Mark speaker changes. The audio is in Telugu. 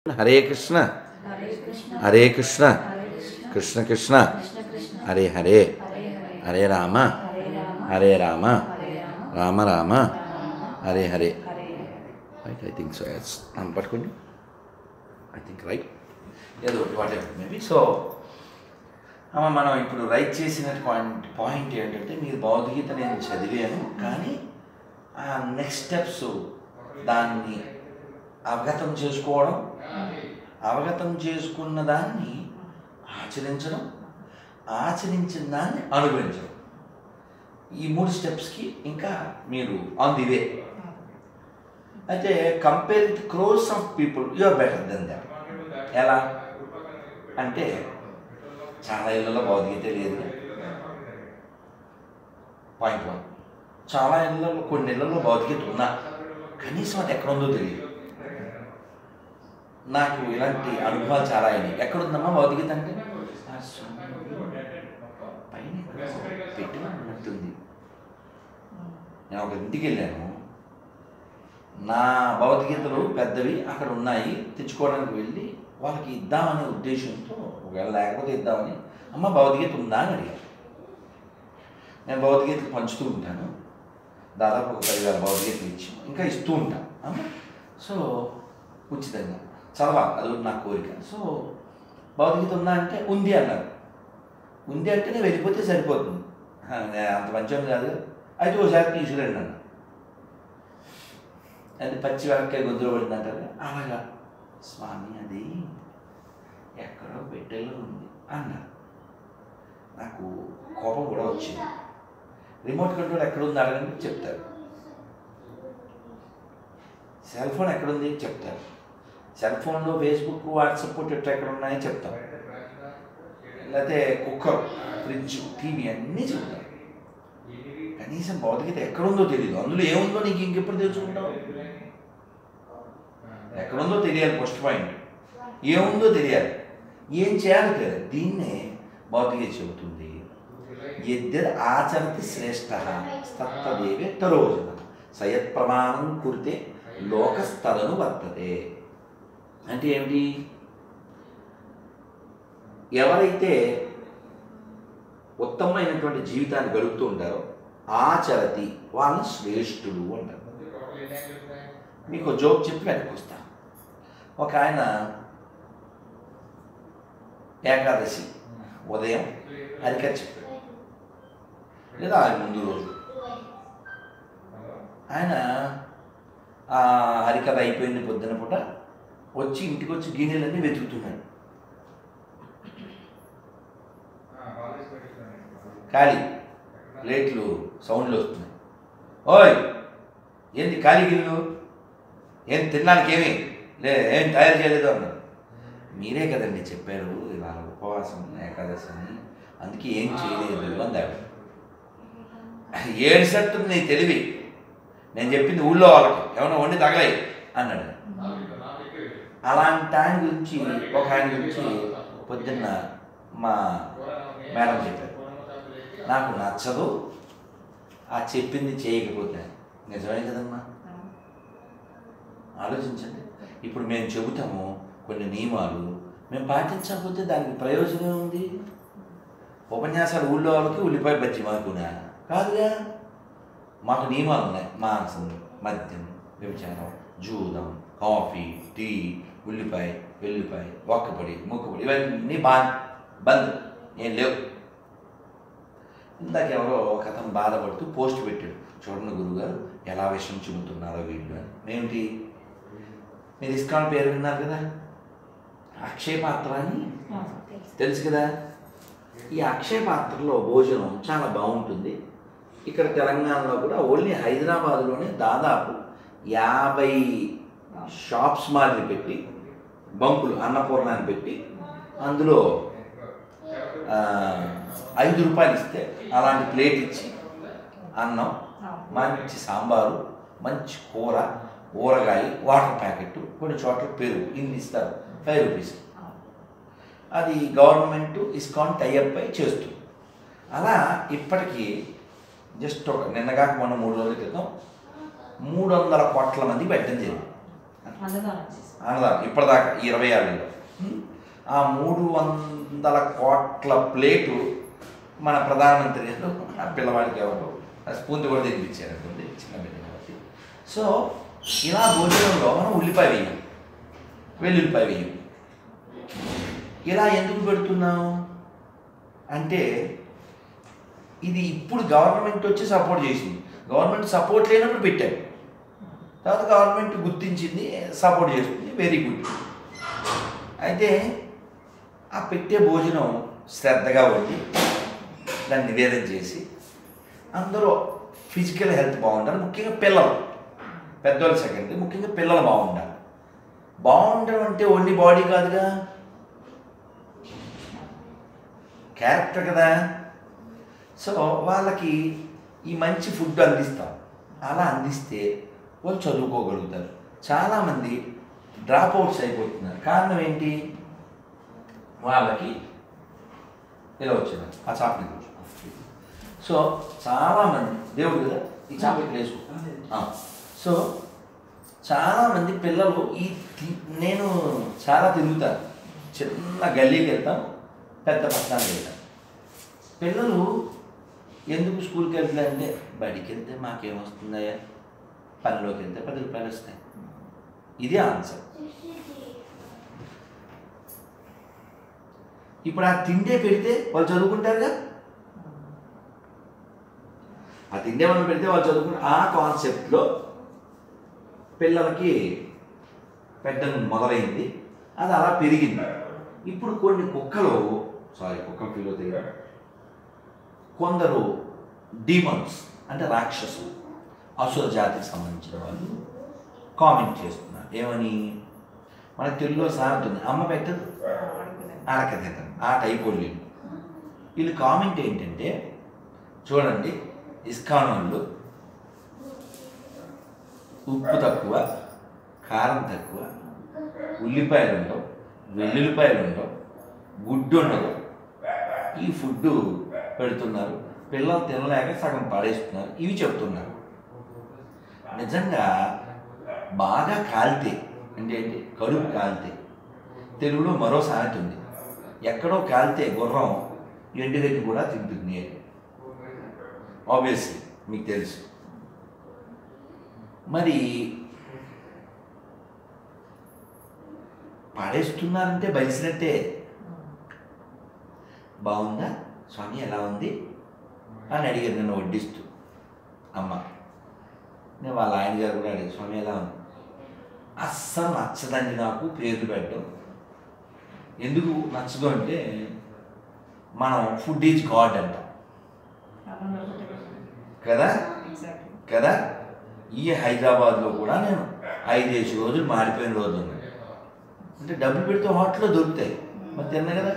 Speaker 1: Hare Krishna Krishna Krishna Hare Hare Hare Ram Ram Ram Hare Hare right I think so yes పట్టుకోండి I think right ఏదో whatever maybe so మనం ఇప్పుడు రైట్ చేసిన పాయింట్ ఏంటంటే మీరు భగవద్గీత నేను చదివాను కానీ ఆ నెక్స్ట్ స్టెప్స్ దాన్ని అవగతం చేసుకోవడం అవగతం చేసుకున్న దాన్ని ఆచరించడం ఆచరించిన దాన్ని అనుభవించడం ఈ 3 స్టెప్స్కి ఇంకా మీరు ఆన్ ది వే అయితే compare with crores of people you are better than that ఎలా అంటే చాలా ఇళ్ళలో భగవద్గీత లేదు పాయింట్ 1 చాలా ఇళ్ళలో కొన్ని ఇళ్ళలో భగవద్గీత ఉన్నా కనీసం అది ఎక్కడ ఉందో తెలియదు నాకు ఇలాంటి అనుభవాలు చాలా అయినాయి ఎక్కడుందమ్మా భగవద్గీత అంటే పైన పెట్టిన ఉన్నట్టుంది నేను ఒక ఇంటికి వెళ్ళాను నా భగవద్గీతలు పెద్దవి అక్కడ ఉన్నాయి తెచ్చుకోవడానికి వెళ్ళి వాళ్ళకి ఇద్దామనే ఉద్దేశంతో ఒకవేళ లేకపోతే ఇద్దామని అమ్మ భగవద్గీత ఉందా అని అడిగాను నేను భగవద్గీతలు పంచుతూ ఉంటాను దాదాపు ఒక 10,000 భగవద్గీతలు ఇచ్చి ఇంకా ఇస్తూ ఉంటాను అమ్మ సో ఉచితంగా చదవాలి అది నా కోరిక సో భగవద్గీత ఉందా అంటే ఉంది అన్నారు ఉంది అంటే నేను వెళ్ళిపోతే సరిపోతుంది అంత మంచిగా కాదు అయితే ఒకసారి తీసుకురండి అన్న అది పచ్చి వెనక్కాయ గొంతులో పడింది అంటారు అలాగా స్వామి అది ఎక్కడో పెట్టెలో ఉంది అన్నారు నాకు కోపం కూడా వచ్చింది రిమోట్ కంట్రోల్ ఎక్కడుంది అడగండి చెప్తారు సెల్ ఫోన్ ఎక్కడుంది చెప్తారు సెల్ ఫోన్లో ఫేస్బుక్ వాట్సాప్ ట్విట్టర్ ఎక్కడ ఉన్నాయో చెప్తాం లేకపోతే కుక్కర్ ఫ్రిడ్జ్ టీవీ అన్నీ చెప్తారు కనీసం భౌతికత ఎక్కడుందో తెలియదు అందులో ఏముందో నీకు ఇంకెప్పుడు తెలుసుకుంటావు ఎక్కడుందో తెలియాలి ఫస్ట్ పాయింట్ ఏముందో తెలియాలి ఏం చేయాలి కదా దీన్నే భౌతికత చెబుతుంది యద్యద్ ఆచరతి శ్రేష్ఠ తత్తదేవే తరోజన సయత్ ప్రమాణం కురితే లోకస్తదను వర్తతే అంటే ఏమిటి ఎవరైతే ఉత్తమమైనటువంటి జీవితాన్ని గడుపుతూ ఉంటారో ఆచరతి వాళ్ళని శ్రేష్ఠుడు అంటారు మీకు జోక్ చెప్పి వెనక్కి వస్తాను ఒక ఆయన ఏకాదశి ఉదయం హరికథ చెప్పాడు లేదా ఆయన ముందు రోజు ఆయన హరికథ అయిపోయింది పొద్దున పూట వచ్చి ఇంటికి వచ్చి గిన్నెలన్నీ వెతుకుతున్నాడు ఖాళీ ప్లేట్లు సౌండ్లు వస్తున్నాయి ఓయ్ ఏంటి ఖాళీ గిన్నెలు ఏం తినడానికి ఏం తయారు చేయలేదు అన్నారు మీరే కదండి చెప్పారు ఇలా ఉపవాసం ఏకాదశి అని అందుకే ఏం చేయలేదు అందాడు ఏడ్సట్టుంది నీ తెలివి నేను చెప్పింది ఊళ్ళో వాళ్ళకి ఏమన్నా వండి తగలాయి అన్నాడు అలాంటి ఆయన గురించి ఒక ఆయన గురించి పొద్దున్న మా మేడం చెప్పారు నాకు నచ్చదు ఆ చెప్పింది చేయకపోతే నిజమే కదమ్మా ఆలోచించండి ఇప్పుడు మేము చెబుతాము కొన్ని నియమాలు మేము పాటించకపోతే దానికి ప్రయోజనం ఉంది ఉపన్యాసాలు ఊళ్ళో వాళ్ళకి ఉల్లిపాయ బజ్జి మాకునా కాదుగా మాకు నియమాలు ఉన్నాయి మాంసం మద్యం వ్యభిచారం జూదం కాఫీ టీ ఉల్లిపాయ వెల్లిపాయ ఒక్కపొడి ముక్కపొడి ఇవన్నీ బంద్ ఏం లేవు ఇందాక ఎవరో ఒక అతను బాధపడుతూ పోస్ట్ పెట్టాడు చూడండి గురుగారు ఎలా విషయం చెబుతున్నారో వీళ్ళు అని ఏమిటి మీరు ఇస్కాన్ పేరు విన్నారు కదా అక్షయ పాత్ర అని తెలుసు కదా ఈ అక్షయ పాత్రలో భోజనం చాలా బాగుంటుంది ఇక్కడ తెలంగాణలో కూడా ఓన్లీ హైదరాబాద్లోనే దాదాపు 50 షాప్స్ మాదిరి పెట్టి బంకులు అన్నపూర్ణాన్ని పెట్టి అందులో 5 రూపాయలు ఇస్తే అలాంటి ప్లేట్ ఇచ్చి అన్నం మంచి సాంబారు మంచి కూర ఊరగాయ వాటర్ ప్యాకెట్ కొన్ని చోట్ల పెరుగు ఇన్ని ఇస్తారు 5 రూపీస్ అది గవర్నమెంట్ ఇస్కాన్ టైఅప్ అయి చేస్తుంది అలా ఇప్పటికీ జస్ట్ ఒక నిన్నగాక మొన్న 3 రోజుల క్రితం 300 కోట్ల మంది పెట్టడం జరిగింది అన్నదానం ఇప్పటిదాకా 20 ఏళ్ళలో ఆ 300 కోట్ల ప్లేటు మన ప్రధానమంత్రి గారు ఆ పిల్లవాడికి ఎవరు స్పూన్ కూడా తినిపించారు అనుకోండి, చిన్న బిడ్డ కాబట్టి. సో ఇలా భోజనంలో మనం ఉల్లిపాయ వేయం, వెల్లుల్లిపాయ వేయం. ఇలా ఎందుకు పెడుతున్నాం అంటే ఇది ఇప్పుడు గవర్నమెంట్ వచ్చి సపోర్ట్ చేసింది. గవర్నమెంట్ సపోర్ట్ లేనప్పుడు పెట్టారు, తర్వాత గవర్నమెంట్ గుర్తించింది, సపోర్ట్ చేస్తుంది, వెరీ గుడ్. అయితే ఆ పెట్టే భోజనం శ్రద్ధగా వండి దాన్ని నివేదన చేసి అందరూ ఫిజికల్ హెల్త్ బాగుండాలి, ముఖ్యంగా పిల్లలు, పెద్దవాళ్ళు సెకండ్, ముఖ్యంగా పిల్లలు బాగుండాలి. బాగుండడం అంటే ఓన్లీ బాడీ కాదుగా, క్యారెక్టర్ కదా. సో వాళ్ళకి ఈ మంచి ఫుడ్ అందిస్తాం. అలా అందిస్తే వాళ్ళు చదువుకోగలుగుతారు. చాలామంది డ్రాప్ అవుట్స్ అయిపోతున్నారు. కారణం ఏంటి? వాళ్ళకి ఇలా వచ్చింది ఆ చాక్లెట్. సో చాలామంది దేవుడు కదా ఈ చాక్లెట్ వేసుకో. సో చాలామంది పిల్లలు నేను చాలా తిరుగుతాను, చిన్న గల్లీకి వెళ్తాను, పెద్ద పట్టణానికి వెళ్తాను. పిల్లలు ఎందుకు స్కూల్కి వెళ్తారంటే బడికి వెళ్తే మాకేమొస్తుందయ్యా, పనిలోకి వెళ్తే 10 రూపాయలు వస్తాయి. ఇదే ఆన్సర్. ఇప్పుడు ఆ తిండే పెడితే వాళ్ళు చదువుకుంటారుగా, ఆ తిండే మనం పెడితే వాళ్ళు చదువుకుంటారు. ఆ కాన్సెప్ట్లో పిల్లలకి పెట్టడం మొదలైంది, అది అలా పెరిగింది. ఇప్పుడు కొన్ని కుక్కలు ఫీల్ అవుతాయి కదా, కొందరు డీమన్స్ అంటే రాక్షసులు, అసుర జాతికి సంబంధించిన వాళ్ళు కామెంట్ చేస్తున్నారు. ఏమని? మనకు తెలుగులో సాగుతుంది, అమ్మ పెట్టదు ఆడక తినదు, ఆ టైప్ వాళ్ళు. వీళ్ళు కామెంట్ ఏంటంటే, చూడండి ఇస్కాన్ వాళ్ళు ఉప్పు తక్కువ, కారం తక్కువ, ఉల్లిపాయలు ఉండవు, వెల్లుల్లిపాయలు ఉండవు, గుడ్డు ఉండదు, ఈ ఫుడ్ పెడుతున్నారు, పిల్లలు తినలేక సగం పడేస్తున్నారు, ఇవి చెప్తున్నారు. నిజంగా బాగా కాలితే అంటే ఏంటి? కడుపు కాలితే. తెలుగులో మరో సామెత ఉంది, ఎక్కడో కాలితే గుర్రం ఎండుగడ్డి కూడా తింటుంది అని. ఆబ్వియస్లీ మీకు తెలుసు. మరి పడేస్తున్నారంటే బలిసినట్టే. బాగుందా స్వామి, ఎలా ఉంది అని అడిగారు నన్ను వడ్డిస్తూ అమ్మ. నేను వాళ్ళ ఆయన గారు కూడా అడిగారు, స్వామి ఎలా ఉంది. అస్సలు నచ్చదండి నాకు పేర్లు పెట్టడం. ఎందుకు నచ్చదు అంటే మనం ఫుడ్ ఈజ్ గాడ్ అంటాం కదా కదా. ఈ హైదరాబాద్లో కూడా నేను 5-6 రోజులు మారిపోయిన రోజులు ఉన్నాయి. అంటే డబ్బులు పెడితే హోటల్లో దొరుకుతాయి, మరి తిన్నా కదా.